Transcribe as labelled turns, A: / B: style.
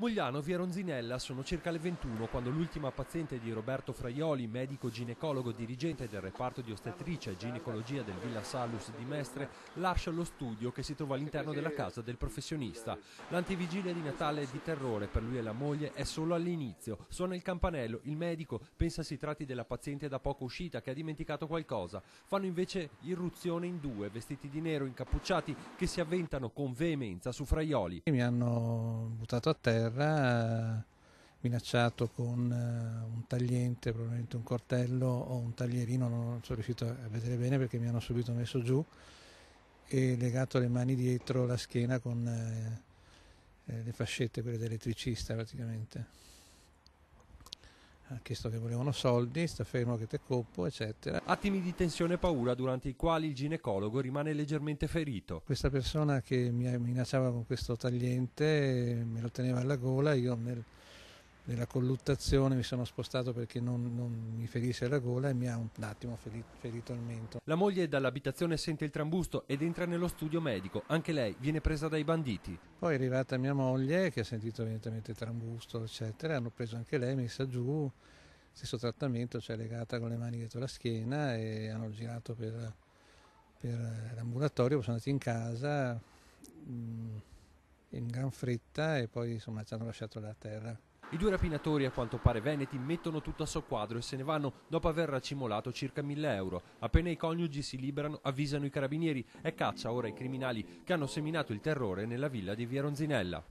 A: Mogliano, via Ronzinella, sono circa le 21 quando l'ultima paziente di Roberto Fraioli, medico ginecologo dirigente del reparto di ostetricia e ginecologia del Villa Salus di Mestre, lascia lo studio che si trova all'interno della casa del professionista. L'antivigilia di Natale di terrore per lui e la moglie è solo all'inizio. Suona il campanello, il medico pensa si tratti della paziente da poco uscita che ha dimenticato qualcosa. Fanno invece irruzione in due, vestiti di nero, incappucciati, che si avventano con veemenza su Fraioli.
B: Mi hanno buttato a terra, minacciato con un tagliente, probabilmente un coltello o un taglierino, non sono riuscito a vedere bene perché mi hanno subito messo giù e legato le mani dietro la schiena con le fascette, quelle dell'elettricista praticamente. Ha chiesto che volevano soldi, sta fermo che te coppo, eccetera.
A: Attimi di tensione e paura durante i quali il ginecologo rimane leggermente ferito.
B: Questa persona che mi minacciava con questo tagliente me lo teneva alla gola, io nella colluttazione mi sono spostato perché non mi ferisse la gola e mi ha un attimo ferito il mento.
A: La moglie dall'abitazione sente il trambusto ed entra nello studio medico. Anche lei viene presa dai banditi.
B: Poi è arrivata mia moglie che ha sentito evidentemente trambusto, eccetera, hanno preso anche lei, messa giù, stesso trattamento, cioè legata con le mani dietro la schiena e hanno girato per l'ambulatorio, sono andati in casa in gran fretta e poi insomma ci hanno lasciato la terra.
A: I due rapinatori, a quanto pare veneti, mettono tutto a soqquadro e se ne vanno dopo aver racimolato circa 1.000 euro. Appena i coniugi si liberano, avvisano i carabinieri e caccia ora i criminali che hanno seminato il terrore nella villa di via Ronzinella.